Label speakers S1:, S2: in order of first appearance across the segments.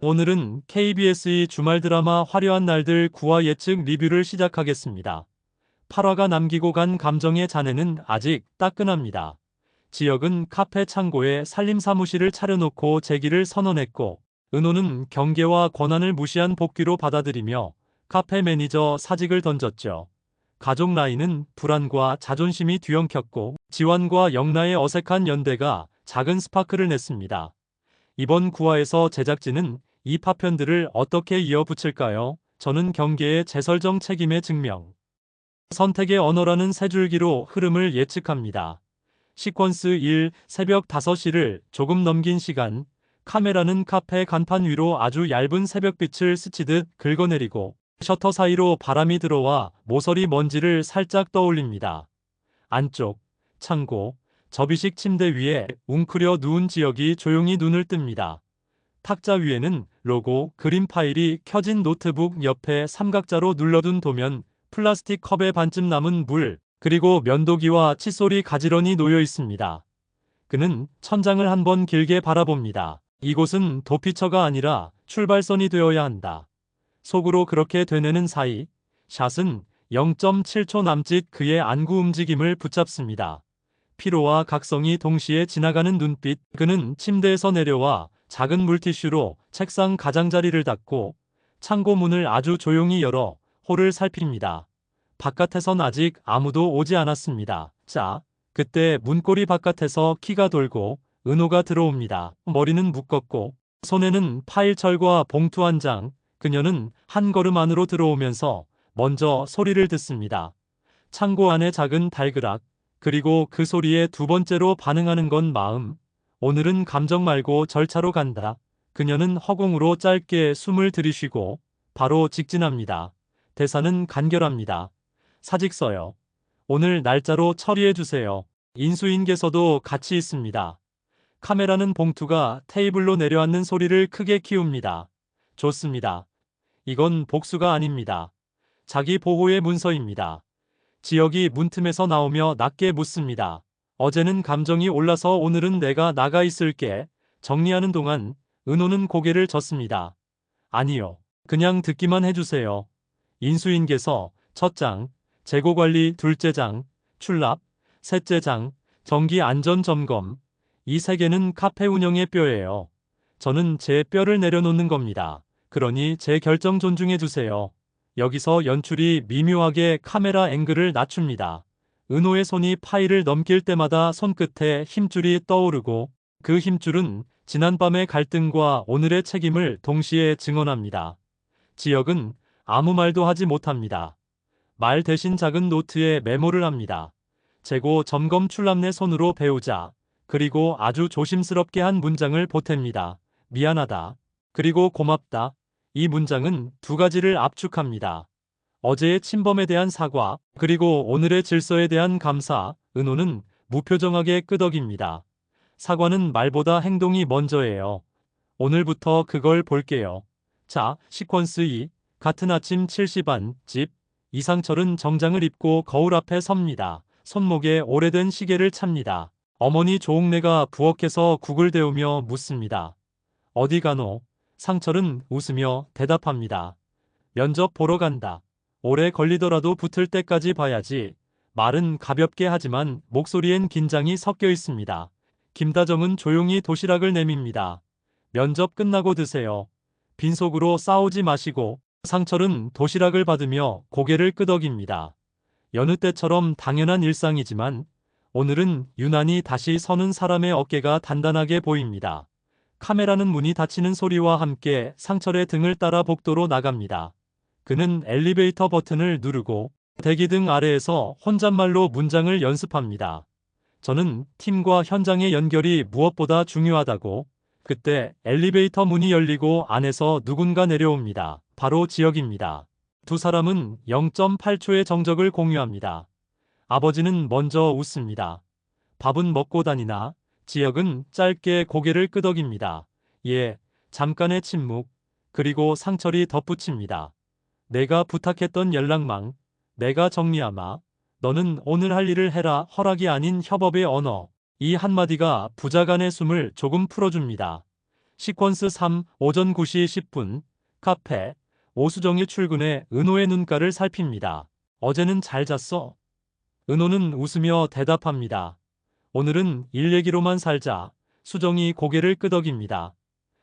S1: 오늘은 KBS의 주말 드라마 화려한 날들 9화 예측 리뷰를 시작하겠습니다. 8화가 남기고 간 감정의 잔해는 아직 따끈합니다. 지역은 카페 창고에 살림 사무실을 차려놓고 재기를 선언했고, 은호는 경계와 권한을 무시한 복귀로 받아들이며 카페 매니저 사직을 던졌죠. 가족 라인은 불안과 자존심이 뒤엉켰고, 지환과 영라의 어색한 연대가 작은 스파크를 냈습니다. 이번 9화에서 제작진은 이 파편들을 어떻게 이어붙일까요? 저는 경계의 재설정 책임의 증명, 선택의 언어라는 세 줄기로 흐름을 예측합니다. 시퀀스 1, 새벽 5시를 조금 넘긴 시간, 카메라는 카페 간판 위로 아주 얇은 새벽빛을 스치듯 긁어내리고 셔터 사이로 바람이 들어와 모서리 먼지를 살짝 떠올립니다. 안쪽, 창고, 접이식 침대 위에 웅크려 누운 지역이 조용히 눈을 뜹니다. 탁자 위에는 로고, 그림 파일이 켜진 노트북 옆에 삼각자로 눌러둔 도면, 플라스틱 컵에 반쯤 남은 물, 그리고 면도기와 칫솔이 가지런히 놓여 있습니다. 그는 천장을 한번 길게 바라봅니다. 이곳은 도피처가 아니라 출발선이 되어야 한다. 속으로 그렇게 되뇌는 사이, 샷은 0.7초 남짓 그의 안구 움직임을 붙잡습니다. 피로와 각성이 동시에 지나가는 눈빛, 그는 침대에서 내려와 작은 물티슈로 책상 가장자리를 닦고 창고 문을 아주 조용히 열어 홀을 살핍니다. 바깥에선 아직 아무도 오지 않았습니다. 자, 그때 문고리 바깥에서 키가 돌고 은호가 들어옵니다. 머리는 묶었고 손에는 파일철과 봉투 한 장. 그녀는 한 걸음 안으로 들어오면서 먼저 소리를 듣습니다. 창고 안의 작은 달그락, 그리고 그 소리에 두 번째로 반응하는 건 마음. 오늘은 감정 말고 절차로 간다. 그녀는 허공으로 짧게 숨을 들이쉬고 바로 직진합니다. 대사는 간결합니다. 사직 써요. 오늘 날짜로 처리해주세요. 인수인계서도 같이 있습니다. 카메라는 봉투가 테이블로 내려앉는 소리를 크게 키웁니다. 좋습니다. 이건 복수가 아닙니다. 자기 보호의 문서입니다. 지역이 문틈에서 나오며 낮게 묻습니다. 어제는 감정이 올라서 오늘은 내가 나가 있을게. 정리하는 동안 은호는 고개를 젓습니다. 아니요. 그냥 듣기만 해주세요. 인수인계서 첫 장, 재고관리 둘째 장, 출납 셋째 장, 정기 안전 점검. 이 세 개는 카페 운영의 뼈예요. 저는 제 뼈를 내려놓는 겁니다. 그러니 제 결정 존중해주세요. 여기서 연출이 미묘하게 카메라 앵글을 낮춥니다. 은호의 손이 파일을 넘길 때마다 손끝에 힘줄이 떠오르고 그 힘줄은 지난밤의 갈등과 오늘의 책임을 동시에 증언합니다. 지역은 아무 말도 하지 못합니다. 말 대신 작은 노트에 메모를 합니다. 재고 점검 출납내 손으로 배우자. 그리고 아주 조심스럽게 한 문장을 보탭니다. 미안하다. 그리고 고맙다. 이 문장은 두 가지를 압축합니다. 어제의 침범에 대한 사과, 그리고 오늘의 질서에 대한 감사. 은호는 무표정하게 끄덕입니다. 사과는 말보다 행동이 먼저예요. 오늘부터 그걸 볼게요. 자, 시퀀스 2. 같은 아침 7시 반, 집. 이상철은 정장을 입고 거울 앞에 섭니다. 손목에 오래된 시계를 찹니다. 어머니 조옥래가 부엌에서 국을 데우며 묻습니다. 어디 가노? 상철은 웃으며 대답합니다. 면접 보러 간다. 오래 걸리더라도 붙을 때까지 봐야지. 말은 가볍게 하지만 목소리엔 긴장이 섞여 있습니다. 김다정은 조용히 도시락을 내밉니다. 면접 끝나고 드세요. 빈속으로 싸우지 마시고. 상철은 도시락을 받으며 고개를 끄덕입니다. 여느 때처럼 당연한 일상이지만 오늘은 유난히 다시 서는 사람의 어깨가 단단하게 보입니다. 카메라는 문이 닫히는 소리와 함께 상철의 등을 따라 복도로 나갑니다. 그는 엘리베이터 버튼을 누르고 대기등 아래에서 혼잣말로 문장을 연습합니다. 저는 팀과 현장의 연결이 무엇보다 중요하다고. 그때 엘리베이터 문이 열리고 안에서 누군가 내려옵니다. 바로 지역입니다. 두 사람은 0.8초의 정적을 공유합니다. 아버지는 먼저 웃습니다. 밥은 먹고 다니나? 지역은 짧게 고개를 끄덕입니다. 예, 잠깐의 침묵. 그리고 상철이 덧붙입니다. 내가 부탁했던 연락망, 내가 정리하마. 너는 오늘 할 일을 해라. 허락이 아닌 협업의 언어. 이 한마디가 부자 간의 숨을 조금 풀어줍니다. 시퀀스 3. 오전 9시 10분. 카페. 오수정이 출근해 은호의 눈가를 살핍니다. 어제는 잘 잤어? 은호는 웃으며 대답합니다. 오늘은 일 얘기로만 살자. 수정이 고개를 끄덕입니다.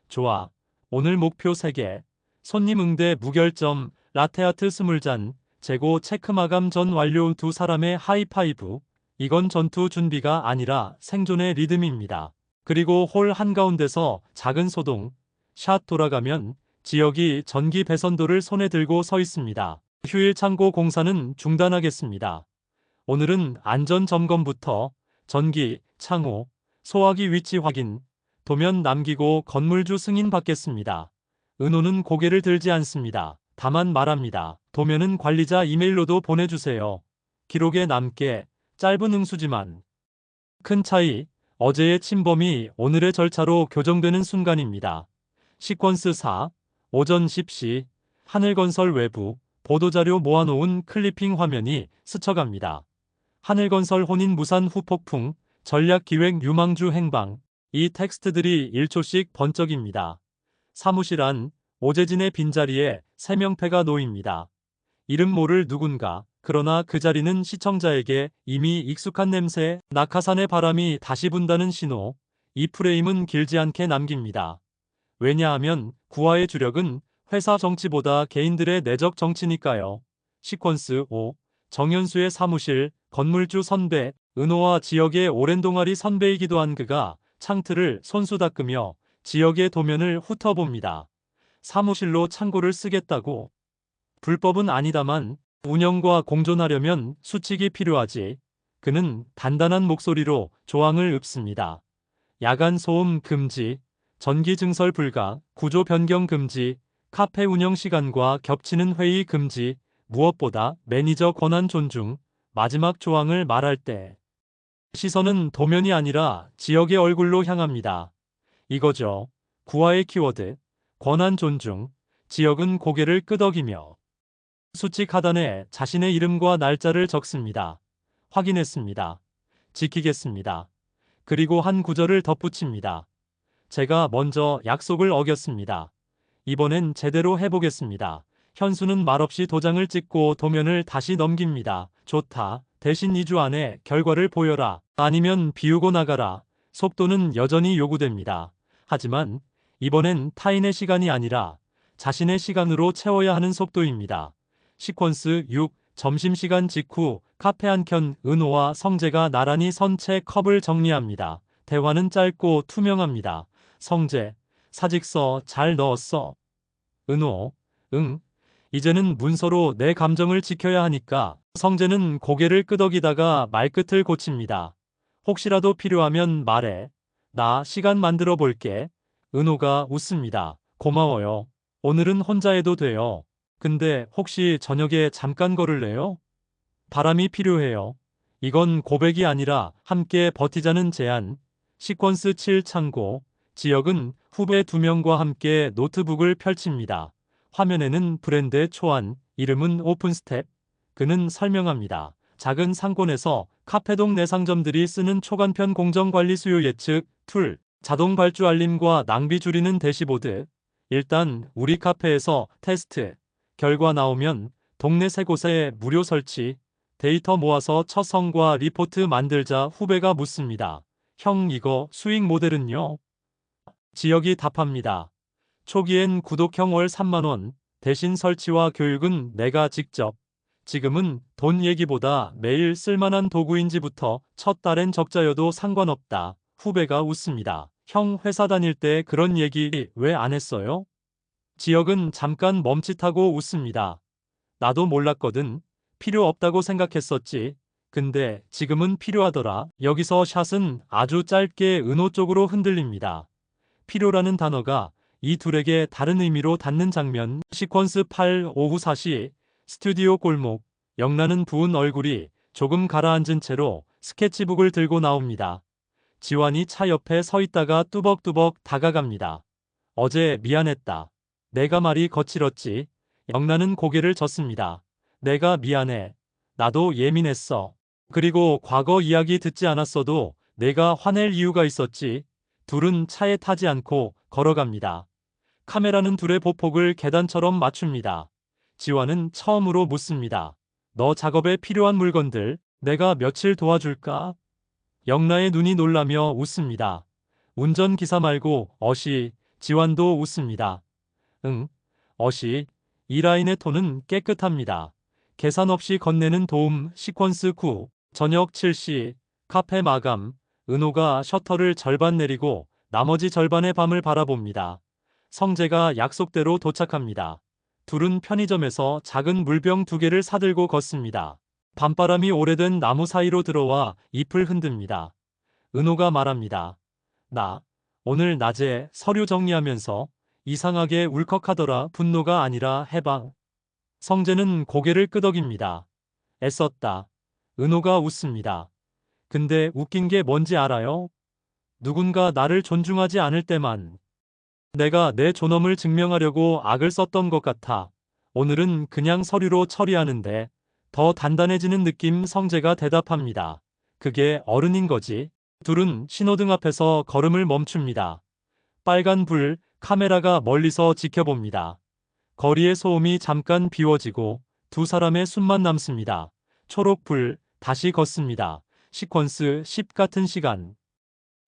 S1: 좋아. 오늘 목표 3개. 손님 응대 무결점, 라테아트 20잔, 재고 체크 마감 전 완료. 두 사람의 하이파이브. 이건 전투 준비가 아니라 생존의 리듬입니다. 그리고 홀 한가운데서 작은 소동. 샷 돌아가면 지역이 전기 배선도를 손에 들고 서 있습니다. 휴일 창고 공사는 중단하겠습니다. 오늘은 안전 점검부터 전기, 창호, 소화기 위치 확인, 도면 남기고 건물주 승인 받겠습니다. 은호는 고개를 들지 않습니다. 다만 말합니다. 도면은 관리자 이메일로도 보내주세요. 기록에 남게. 짧은 응수지만 큰 차이. 어제의 침범이 오늘의 절차로 교정되는 순간입니다. 시퀀스 4. 오전 10시. 하늘건설 외부. 보도자료 모아놓은 클리핑 화면이 스쳐갑니다. 하늘건설 혼인 무산 후폭풍. 전략기획 유망주 행방. 이 텍스트들이 1초씩 번쩍입니다. 사무실 안. 오재진의 빈자리에 3명패가 놓입니다. 이름 모를 누군가. 그러나 그 자리는 시청자에게 이미 익숙한 냄새. 낙하산의 바람이 다시 분다는 신호. 이 프레임은 길지 않게 남깁니다. 왜냐하면 구화의 주력은 회사 정치보다 개인들의 내적 정치니까요. 시퀀스 5. 정현수의 사무실. 건물주 선배. 은호와 지역의 오랜 동아리 선배이기도 한 그가 창틀을 손수 닦으며 지역의 도면을 훑어봅니다. 사무실로 창고를 쓰겠다고? 불법은 아니다만 운영과 공존하려면 수칙이 필요하지. 그는 단단한 목소리로 조항을 읊습니다. 야간 소음 금지, 전기 증설 불가, 구조 변경 금지, 카페 운영 시간과 겹치는 회의 금지, 무엇보다 매니저 권한 존중. 마지막 조항을 말할 때 시선은 도면이 아니라 지역의 얼굴로 향합니다. 이거죠. 구화의 키워드. 권한 존중. 지역은 고개를 끄덕이며 수칙 하단에 자신의 이름과 날짜를 적습니다. 확인했습니다. 지키겠습니다. 그리고 한 구절을 덧붙입니다. 제가 먼저 약속을 어겼습니다. 이번엔 제대로 해보겠습니다. 현수는 말없이 도장을 찍고 도면을 다시 넘깁니다. 좋다. 대신 2주 안에 결과를 보여라. 아니면 비우고 나가라. 속도는 여전히 요구됩니다. 하지만 이번엔 타인의 시간이 아니라 자신의 시간으로 채워야 하는 속도입니다. 시퀀스 6. 점심시간 직후 카페 한켠. 은호와 성재가 나란히 선 채 컵을 정리합니다. 대화는 짧고 투명합니다. 성재. 사직서 잘 넣었어. 은호. 응. 이제는 문서로 내 감정을 지켜야 하니까. 성재는 고개를 끄덕이다가 말끝을 고칩니다. 혹시라도 필요하면 말해. 나 시간 만들어 볼게. 은호가 웃습니다. 고마워요. 오늘은 혼자 해도 돼요. 근데 혹시 저녁에 잠깐 걸을래요? 바람이 필요해요. 이건 고백이 아니라 함께 버티자는 제안. 시퀀스 7. 창고. 지역은 후배 2명과 함께 노트북을 펼칩니다. 화면에는 브랜드의 초안, 이름은 오픈스텝. 그는 설명합니다. 작은 상권에서 카페동 내상점들이 쓰는 초간편 공정관리 수요 예측 툴, 자동 발주 알림과 낭비 줄이는 대시보드. 일단 우리 카페에서 테스트. 결과 나오면 동네 3곳에 무료 설치. 데이터 모아서 처성과 리포트 만들자. 후배가 묻습니다. 형 이거 수익 모델은요? 지역이 답합니다. 초기엔 구독형 월 3만원, 대신 설치와 교육은 내가 직접. 지금은 돈 얘기보다 매일 쓸만한 도구인지부터 첫 달엔 적자여도 상관없다. 후배가 웃습니다. 형 회사 다닐 때 그런 얘기 왜 안 했어요? 지역은 잠깐 멈칫하고 웃습니다. 나도 몰랐거든. 필요 없다고 생각했었지. 근데 지금은 필요하더라. 여기서 샷은 아주 짧게 은호 쪽으로 흔들립니다. 필요라는 단어가 이 둘에게 다른 의미로 닿는 장면. 시퀀스 8. 오후 4시. 스튜디오 골목. 영란은 부은 얼굴이 조금 가라앉은 채로 스케치북을 들고 나옵니다. 지환이 차 옆에 서 있다가 뚜벅뚜벅 다가갑니다. 어제 미안했다. 내가 말이 거칠었지. 영란은 고개를 젓습니다. 내가 미안해. 나도 예민했어. 그리고 과거 이야기 듣지 않았어도 내가 화낼 이유가 있었지. 둘은 차에 타지 않고 걸어갑니다. 카메라는 둘의 보폭을 계단처럼 맞춥니다. 지화는 처음으로 묻습니다. 너 작업에 필요한 물건들 내가 며칠 도와줄까? 영라의 눈이 놀라며 웃습니다. 운전기사 말고 어시. 지환도 웃습니다. 응, 어시. 이 라인의 톤은 깨끗합니다. 계산 없이 건네는 도움. 시퀀스 9. 저녁 7시. 카페 마감. 은호가 셔터를 절반 내리고 나머지 절반의 밤을 바라봅니다. 성재가 약속대로 도착합니다. 둘은 편의점에서 작은 물병 2개를 사들고 걷습니다. 밤바람이 오래된 나무 사이로 들어와 잎을 흔듭니다. 은호가 말합니다. 나 오늘 낮에 서류 정리하면서 이상하게 울컥하더라. 분노가 아니라 해방. 성재는 고개를 끄덕입니다. 애썼다. 은호가 웃습니다. 근데 웃긴 게 뭔지 알아요? 누군가 나를 존중하지 않을 때만 내가 내 존엄을 증명하려고 악을 썼던 것 같아. 오늘은 그냥 서류로 처리하는데 더 단단해지는 느낌. 성재가 대답합니다. 그게 어른인 거지. 둘은 신호등 앞에서 걸음을 멈춥니다. 빨간 불, 카메라가 멀리서 지켜봅니다. 거리의 소음이 잠깐 비워지고 두 사람의 숨만 남습니다. 초록불, 다시 걷습니다. 시퀀스 10 같은 시간.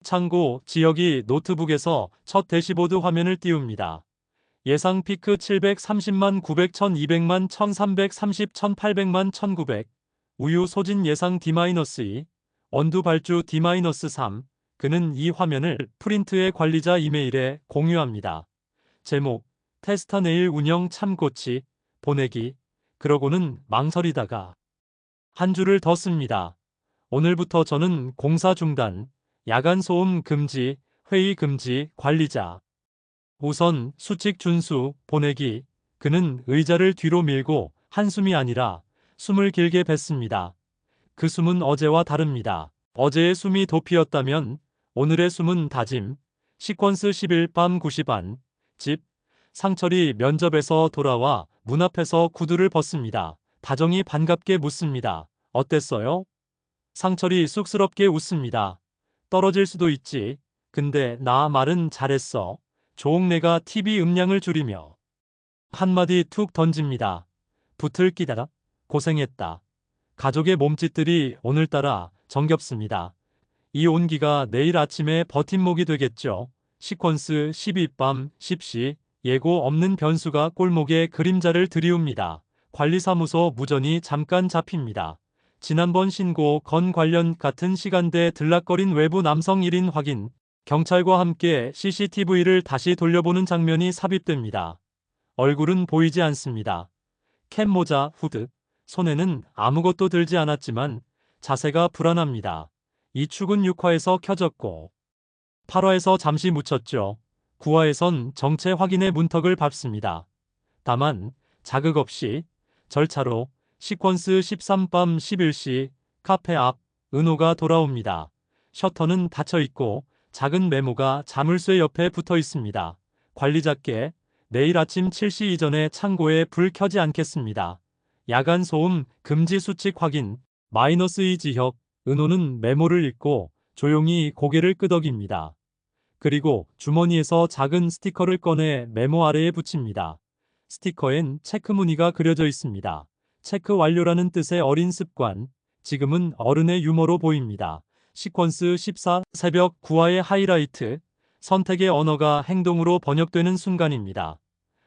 S1: 창고, 지역이 노트북에서 첫 대시보드 화면을 띄웁니다. 예상 피크 730만 900 1200만 1330 1800만 1900. 우유 소진 예상 D-2. 원두 발주 D-3. 그는 이 화면을 프린트의 관리자 이메일에 공유합니다. 제목, 테스타 네일 운영 참고치, 보내기. 그러고는 망설이다가 한 줄을 더 씁니다. 오늘부터 저는 공사 중단, 야간 소음 금지, 회의 금지, 관리자. 우선 수칙 준수, 보내기. 그는 의자를 뒤로 밀고 한숨이 아니라 숨을 길게 뱉습니다. 그 숨은 어제와 다릅니다. 어제의 숨이 도피였다면 오늘의 숨은 다짐. 시퀀스 10일 밤 9시 반. 집. 상철이 면접에서 돌아와 문 앞에서 구두를 벗습니다. 다정이 반갑게 묻습니다. 어땠어요? 상철이 쑥스럽게 웃습니다. 떨어질 수도 있지. 근데 나 말은 잘했어. 조옥래가 TV 음량을 줄이며 한마디 툭 던집니다. 붙을 기다라. 고생했다. 가족의 몸짓들이 오늘따라 정겹습니다. 이 온기가 내일 아침에 버팀목이 되겠죠. 시퀀스 12 밤 10시. 예고 없는 변수가 골목에 그림자를 들이웁니다. 관리사무소 무전이 잠깐 잡힙니다. 지난번 신고 건 관련 같은 시간대에 들락거린 외부 남성 1인 확인. 경찰과 함께 CCTV를 다시 돌려보는 장면이 삽입됩니다. 얼굴은 보이지 않습니다. 캡모자, 후드. 손에는 아무것도 들지 않았지만 자세가 불안합니다. 이 축은 6화에서 켜졌고 8화에서 잠시 묻혔죠. 9화에선 정체 확인의 문턱을 밟습니다. 다만 자극 없이 절차로. 시퀀스 13 밤 11시. 카페 앞. 은호가 돌아옵니다. 셔터는 닫혀 있고 작은 메모가 자물쇠 옆에 붙어 있습니다. 관리자께 내일 아침 7시 이전에 창고에 불 켜지 않겠습니다. 야간 소음 금지 수칙 확인. -2 지역. 은호는 메모를 읽고 조용히 고개를 끄덕입니다. 그리고 주머니에서 작은 스티커를 꺼내 메모 아래에 붙입니다. 스티커엔 체크 무늬가 그려져 있습니다. 체크 완료라는 뜻의 어린 습관. 지금은 어른의 유머로 보입니다. 시퀀스 14. 새벽 9화의 하이라이트. 선택의 언어가 행동으로 번역되는 순간입니다.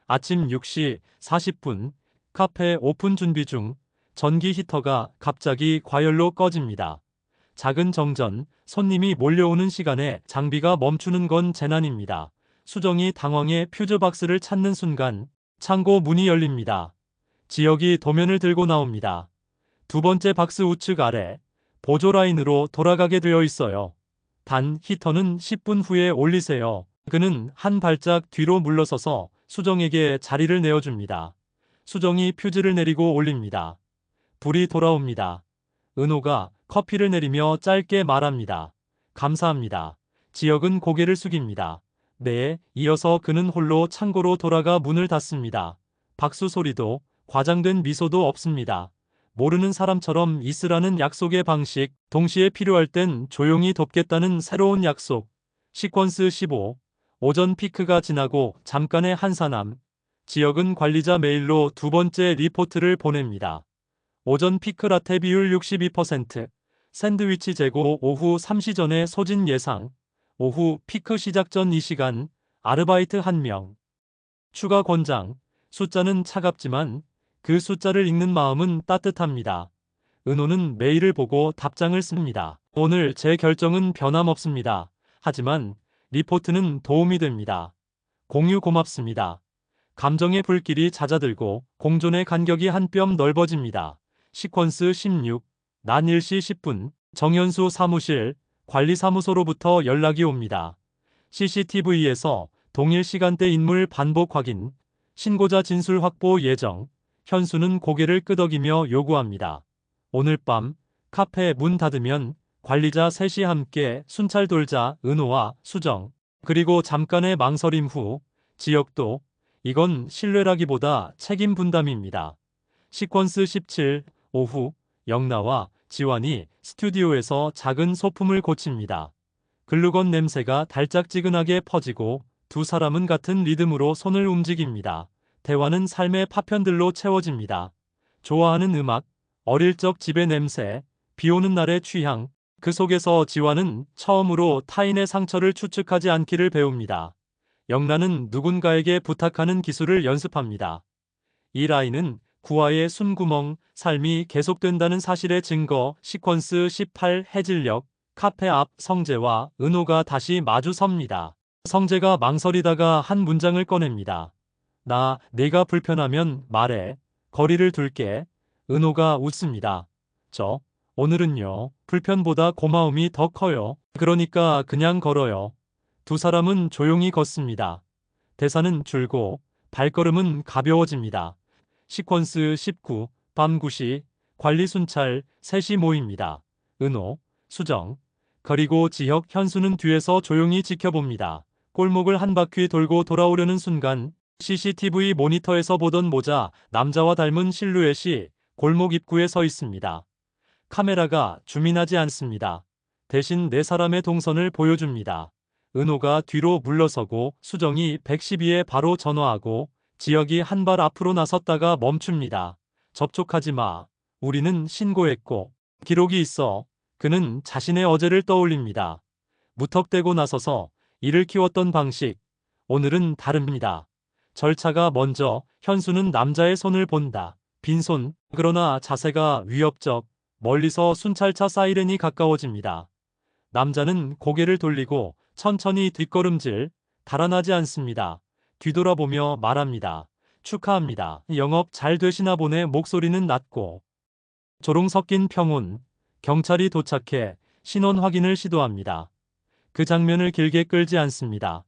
S1: 아침 6시 40분. 카페 오픈 준비 중. 전기 히터가 갑자기 과열로 꺼집니다. 작은 정전, 손님이 몰려오는 시간에 장비가 멈추는 건 재난입니다. 수정이 당황해 퓨즈박스를 찾는 순간 창고 문이 열립니다. 지역이 도면을 들고 나옵니다. 두 번째 박스 우측 아래 보조 라인으로 돌아가게 되어 있어요. 단 히터는 10분 후에 올리세요. 그는 한 발짝 뒤로 물러서서 수정에게 자리를 내어줍니다. 수정이 퓨즈를 내리고 올립니다. 불이 돌아옵니다. 은호가 커피를 내리며 짧게 말합니다. 감사합니다. 지역은 고개를 숙입니다. 네, 이어서 그는 홀로 창고로 돌아가 문을 닫습니다. 박수 소리도 과장된 미소도 없습니다. 모르는 사람처럼 있으라는 약속의 방식, 동시에 필요할 땐 조용히 돕겠다는 새로운 약속. 시퀀스 15. 오전 피크가 지나고 잠깐의 한산함. 지역은 관리자 메일로 두 번째 리포트를 보냅니다. 오전 피크 라테 비율 62%, 샌드위치 재고 오후 3시 전에 소진 예상, 오후 피크 시작 전 2시간, 아르바이트 1명. 추가 권장, 숫자는 차갑지만 그 숫자를 읽는 마음은 따뜻합니다. 은호는 메일을 보고 답장을 씁니다. 오늘 제 결정은 변함없습니다. 하지만 리포트는 도움이 됩니다. 공유 고맙습니다. 감정의 불길이 잦아들고 공존의 간격이 한 뼘 넓어집니다. 시퀀스 16, 난 1시 10분, 정현수 사무실, 관리사무소로부터 연락이 옵니다. CCTV에서 동일 시간대 인물 반복 확인, 신고자 진술 확보 예정. 현수는 고개를 끄덕이며 요구합니다. 오늘 밤 카페 문 닫으면 관리자 셋이 함께 순찰 돌자. 은호와 수정. 그리고 잠깐의 망설임 후 지역도. 이건 신뢰라기보다 책임 분담입니다. 시퀀스 17, 오후 영나와 지환이 스튜디오에서 작은 소품을 고칩니다. 글루건 냄새가 달짝지근하게 퍼지고 두 사람은 같은 리듬으로 손을 움직입니다. 대화는 삶의 파편들로 채워집니다. 좋아하는 음악, 어릴 적 집의 냄새, 비오는 날의 취향. 그 속에서 지환은 처음으로 타인의 상처를 추측하지 않기를 배웁니다. 영란은 누군가에게 부탁하는 기술을 연습합니다. 이 라인은 구화의 숨구멍, 삶이 계속된다는 사실의 증거. 시퀀스 18 해질녘, 카페 앞 성재와 은호가 다시 마주 섭니다. 성재가 망설이다가 한 문장을 꺼냅니다. 내가 불편하면 말해. 거리를 둘게. 은호가 웃습니다. 오늘은요, 불편보다 고마움이 더 커요. 그러니까 그냥 걸어요. 두 사람은 조용히 걷습니다. 대사는 줄고 발걸음은 가벼워집니다. 시퀀스 19, 밤 9시, 관리 순찰, 셋이 모입니다. 은호, 수정, 그리고 지혁, 현수는 뒤에서 조용히 지켜봅니다. 골목을 한 바퀴 돌고 돌아오려는 순간 CCTV 모니터에서 보던 모자, 남자와 닮은 실루엣이 골목 입구에 서 있습니다. 카메라가 줌인하지 않습니다. 대신 네 사람의 동선을 보여줍니다. 은호가 뒤로 물러서고 수정이 112에 바로 전화하고 지역이 한 발 앞으로 나섰다가 멈춥니다. 접촉하지 마. 우리는 신고했고 기록이 있어. 그는 자신의 어제를 떠올립니다. 무턱대고 나서서 이를 키웠던 방식. 오늘은 다릅니다. 절차가 먼저. 현수는 남자의 손을 본다. 빈손. 그러나 자세가 위협적. 멀리서 순찰차 사이렌이 가까워집니다. 남자는 고개를 돌리고 천천히 뒷걸음질. 달아나지 않습니다. 뒤돌아보며 말합니다. 축하합니다. 영업 잘 되시나 보네. 목소리는 낮고 조롱 섞인 평온. 경찰이 도착해 신원 확인을 시도합니다. 그 장면을 길게 끌지 않습니다.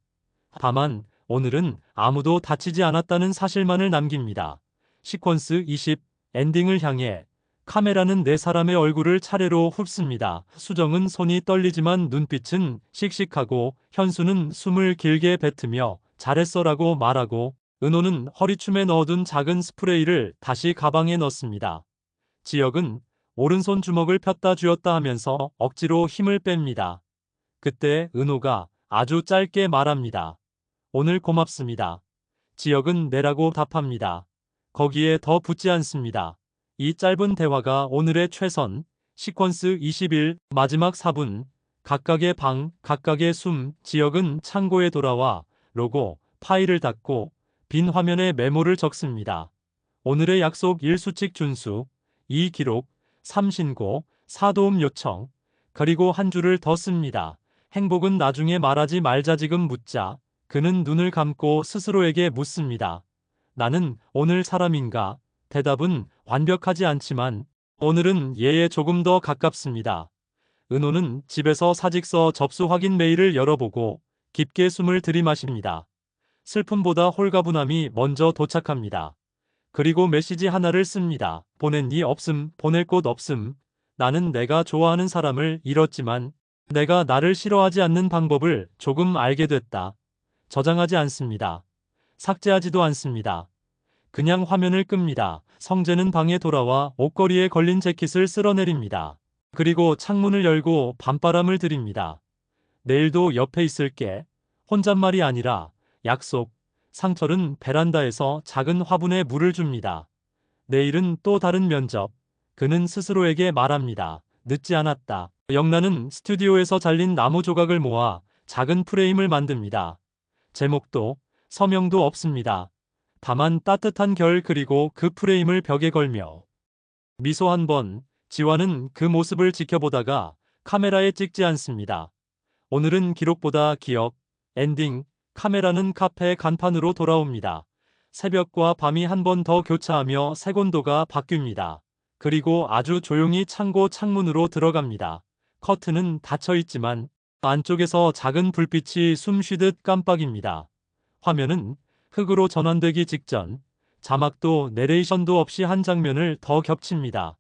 S1: 다만 오늘은 아무도 다치지 않았다는 사실만을 남깁니다. 시퀀스 20, 엔딩을 향해 카메라는 네 사람의 얼굴을 차례로 훑습니다. 수정은 손이 떨리지만 눈빛은 씩씩하고 현수는 숨을 길게 뱉으며 잘했어라고 말하고 은호는 허리춤에 넣어둔 작은 스프레이를 다시 가방에 넣습니다. 지역은 오른손 주먹을 폈다 쥐었다 하면서 억지로 힘을 뺍니다. 그때 은호가 아주 짧게 말합니다. 오늘 고맙습니다. 지역은 네라고 답합니다. 거기에 더 붙지 않습니다. 이 짧은 대화가 오늘의 최선. 시퀀스 21, 마지막 4분. 각각의 방, 각각의 숨. 지역은 창고에 돌아와 로고, 파일을 닫고 빈 화면에 메모를 적습니다. 오늘의 약속 1 수칙 준수, 2 기록, 3 신고, 4 도움 요청. 그리고 한 줄을 더 씁니다. 행복은 나중에 말하지 말자 지금 묻자. 그는 눈을 감고 스스로에게 묻습니다. 나는 오늘 사람인가? 대답은 완벽하지 않지만 오늘은 얘에 조금 더 가깝습니다. 은호는 집에서 사직서 접수 확인 메일을 열어보고 깊게 숨을 들이마십니다. 슬픔보다 홀가분함이 먼저 도착합니다. 그리고 메시지 하나를 씁니다. 보낸 이 없음, 보낼 곳 없음. 나는 내가 좋아하는 사람을 잃었지만 내가 나를 싫어하지 않는 방법을 조금 알게 됐다. 저장하지 않습니다. 삭제하지도 않습니다. 그냥 화면을 끕니다. 성재는 방에 돌아와 옷걸이에 걸린 재킷을 쓸어내립니다. 그리고 창문을 열고 밤바람을 들입니다. 내일도 옆에 있을게. 혼잣말이 아니라 약속. 상철은 베란다에서 작은 화분에 물을 줍니다. 내일은 또 다른 면접. 그는 스스로에게 말합니다. 늦지 않았다. 영란은 스튜디오에서 잘린 나무 조각을 모아 작은 프레임을 만듭니다. 제목도 서명도 없습니다. 다만 따뜻한 결 그리고 그 프레임을 벽에 걸며 미소 한 번. 지화는 그 모습을 지켜보다가 카메라에 찍지 않습니다. 오늘은 기록보다 기억, 엔딩. 카메라는 카페 간판으로 돌아옵니다. 새벽과 밤이 한 번 더 교차하며 색온도가 바뀝니다. 그리고 아주 조용히 창고 창문으로 들어갑니다. 커튼은 닫혀 있지만 안쪽에서 작은 불빛이 숨 쉬듯 깜빡입니다. 화면은 흙으로 전환되기 직전. 자막도 내레이션도 없이 한 장면을 더 겹칩니다.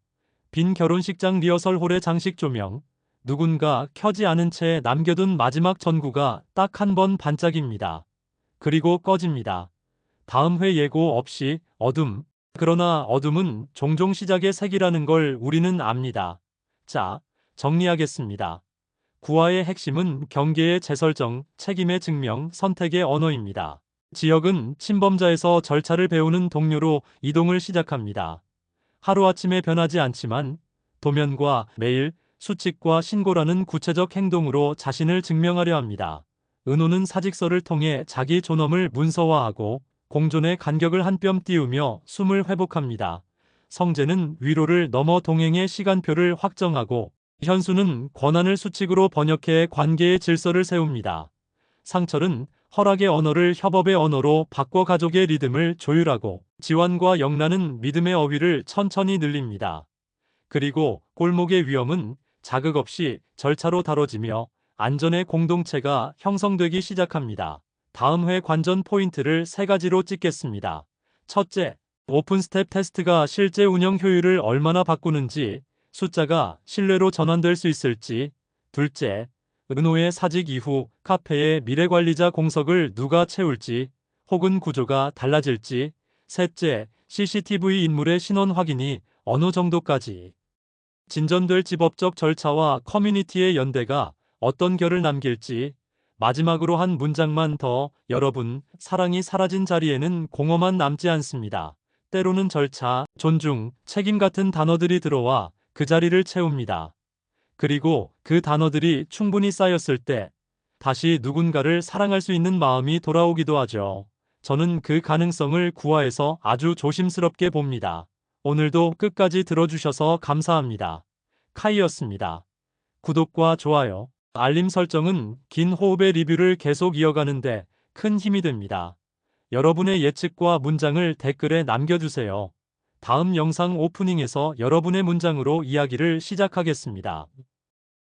S1: 빈 결혼식장 리허설홀의 장식 조명. 누군가 켜지 않은 채 남겨둔 마지막 전구가 딱 한 번 반짝입니다. 그리고 꺼집니다. 다음 회 예고 없이 어둠. 그러나 어둠은 종종 시작의 색이라는 걸 우리는 압니다. 자, 정리하겠습니다. 구화의 핵심은 경계의 재설정, 책임의 증명, 선택의 언어입니다. 지역은 침범자에서 절차를 배우는 동료로 이동을 시작합니다. 하루아침에 변하지 않지만 도면과 메일, 수칙과 신고라는 구체적 행동으로 자신을 증명하려 합니다. 은호는 사직서를 통해 자기 존엄을 문서화하고 공존의 간격을 한 뼘 띄우며 숨을 회복합니다. 성재는 위로를 넘어 동행의 시간표를 확정하고 현수는 권한을 수칙으로 번역해 관계의 질서를 세웁니다. 상철은 허락의 언어를 협업의 언어로 바꿔 가족의 리듬을 조율하고 지환과 영란은 믿음의 어휘를 천천히 늘립니다. 그리고 골목의 위험은 자극 없이 절차로 다뤄지며 안전의 공동체가 형성되기 시작합니다. 다음 회 관전 포인트를 세 가지로 찍겠습니다. 첫째, 오픈 스텝 테스트가 실제 운영 효율을 얼마나 바꾸는지, 숫자가 신뢰로 전환될 수 있을지. 둘째, 은호의 사직 이후 카페의 미래관리자 공석을 누가 채울지, 혹은 구조가 달라질지. 셋째, CCTV 인물의 신원 확인이 어느 정도까지 진전될지, 법적 절차와 커뮤니티의 연대가 어떤 결을 남길지. 마지막으로 한 문장만 더. 여러분, 사랑이 사라진 자리에는 공허만 남지 않습니다. 때로는 절차, 존중, 책임 같은 단어들이 들어와 그 자리를 채웁니다. 그리고 그 단어들이 충분히 쌓였을 때 다시 누군가를 사랑할 수 있는 마음이 돌아오기도 하죠. 저는 그 가능성을 구화에서 아주 조심스럽게 봅니다. 오늘도 끝까지 들어주셔서 감사합니다. 카이였습니다. 구독과 좋아요, 알림 설정은 긴 호흡의 리뷰를 계속 이어가는데 큰 힘이 됩니다. 여러분의 예측과 문장을 댓글에 남겨주세요. 다음 영상 오프닝에서 여러분의 문장으로 이야기를 시작하겠습니다.